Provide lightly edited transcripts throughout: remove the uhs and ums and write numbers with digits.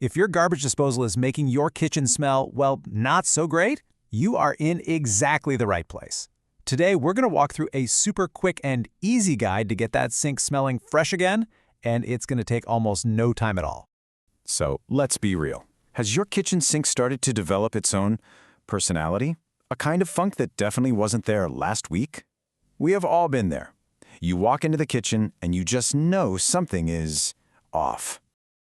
If your garbage disposal is making your kitchen smell, well, not so great, you are in exactly the right place. Today, we're going to walk through a super quick and easy guide to get that sink smelling fresh again, and it's going to take almost no time at all. So, let's be real. Has your kitchen sink started to develop its own personality? A kind of funk that definitely wasn't there last week? We have all been there. You walk into the kitchen and you just know something is off.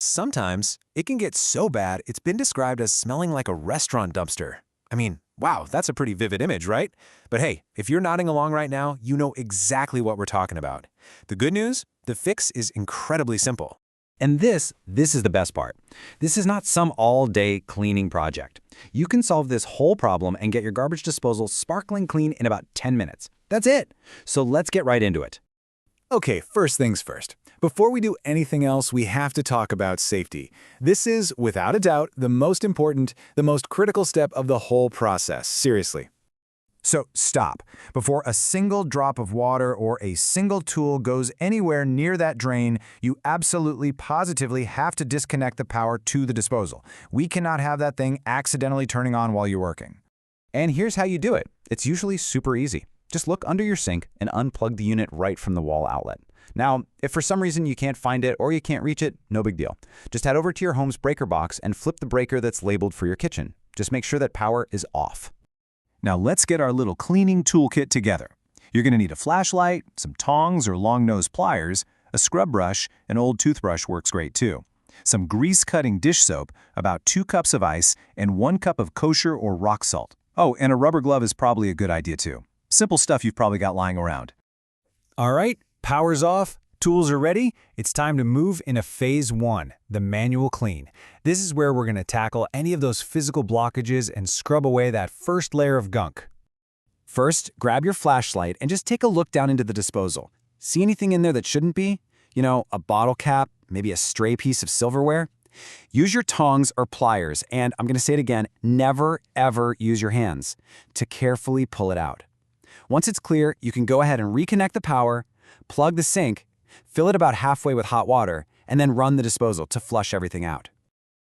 Sometimes, it can get so bad it's been described as smelling like a restaurant dumpster. I mean, wow, that's a pretty vivid image, right? But hey, if you're nodding along right now, you know exactly what we're talking about. The good news? The fix is incredibly simple. And this is the best part. This is not some all-day cleaning project. You can solve this whole problem and get your garbage disposal sparkling clean in about 10 minutes. That's it. So let's get right into it. Okay, first things first. Before we do anything else, we have to talk about safety. This is, without a doubt, the most important, the most critical step of the whole process. Seriously. So stop. Before a single drop of water or a single tool goes anywhere near that drain, you absolutely positively have to disconnect the power to the disposal. We cannot have that thing accidentally turning on while you're working. And here's how you do it. It's usually super easy. Just look under your sink and unplug the unit right from the wall outlet. Now, if for some reason you can't find it or you can't reach it, no big deal. Just head over to your home's breaker box and flip the breaker that's labeled for your kitchen. Just make sure that power is off. Now let's get our little cleaning toolkit together. You're going to need a flashlight, some tongs or long-nosed pliers, a scrub brush, an old toothbrush works great too, some grease-cutting dish soap, about 2 cups of ice, and 1 cup of kosher or rock salt. Oh, and a rubber glove is probably a good idea too. Simple stuff you've probably got lying around. All right, power's off, tools are ready. It's time to move into phase 1, the manual clean. This is where we're going to tackle any of those physical blockages and scrub away that first layer of gunk. First, grab your flashlight and just take a look down into the disposal. See anything in there that shouldn't be? You know, a bottle cap, maybe a stray piece of silverware? Use your tongs or pliers, and I'm going to say it again, never ever use your hands, to carefully pull it out. Once it's clear, you can go ahead and reconnect the power, plug the sink, fill it about halfway with hot water, and then run the disposal to flush everything out.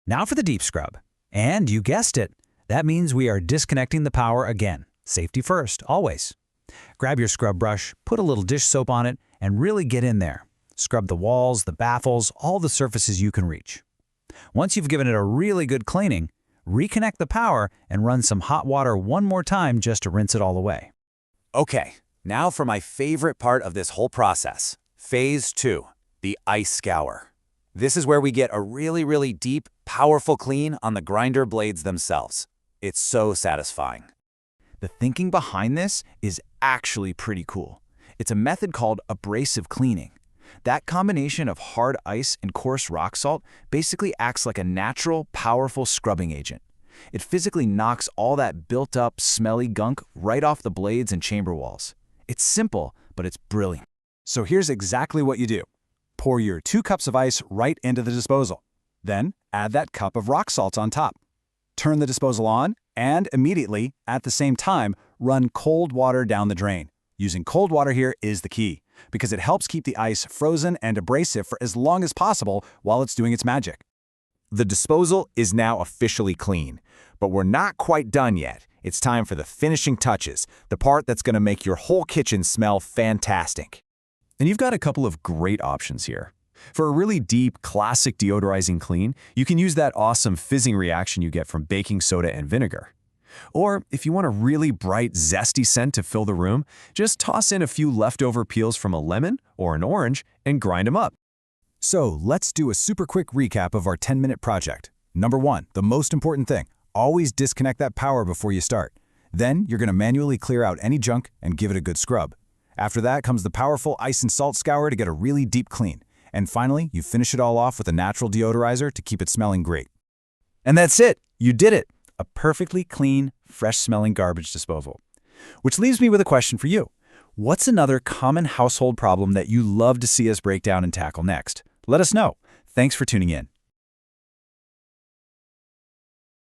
Now for the deep scrub. And you guessed it, that means we are disconnecting the power again. Safety first, always. Grab your scrub brush, put a little dish soap on it, and really get in there. Scrub the walls, the baffles, all the surfaces you can reach. Once you've given it a really good cleaning, reconnect the power and run some hot water one more time just to rinse it all away. Okay, now for my favorite part of this whole process. Phase 2, the ice scour. This is where we get a really deep, powerful clean on the grinder blades themselves. It's so satisfying. The thinking behind this is actually pretty cool. It's a method called abrasive cleaning. That combination of hard ice and coarse rock salt basically acts like a natural, powerful scrubbing agent. It physically knocks all that built-up, smelly gunk right off the blades and chamber walls. It's simple, but it's brilliant. So here's exactly what you do. Pour your 2 cups of ice right into the disposal. Then add that cup of rock salt on top. Turn the disposal on, and immediately, at the same time, run cold water down the drain. Using cold water here is the key, because it helps keep the ice frozen and abrasive for as long as possible while it's doing its magic. The disposal is now officially clean, but we're not quite done yet. It's time for the finishing touches, the part that's going to make your whole kitchen smell fantastic. And you've got a couple of great options here. For a really deep, classic deodorizing clean, you can use that awesome fizzing reaction you get from baking soda and vinegar. Or if you want a really bright, zesty scent to fill the room, just toss in a few leftover peels from a lemon or an orange and grind them up. So let's do a super quick recap of our 10-minute project. Number 1, the most important thing, always disconnect that power before you start. Then you're going to manually clear out any junk and give it a good scrub. After that comes the powerful ice and salt scour to get a really deep clean. And finally, you finish it all off with a natural deodorizer to keep it smelling great. And that's it! You did it! A perfectly clean, fresh-smelling garbage disposal. Which leaves me with a question for you. What's another common household problem that you love to see us break down and tackle next? Let us know. Thanks for tuning in.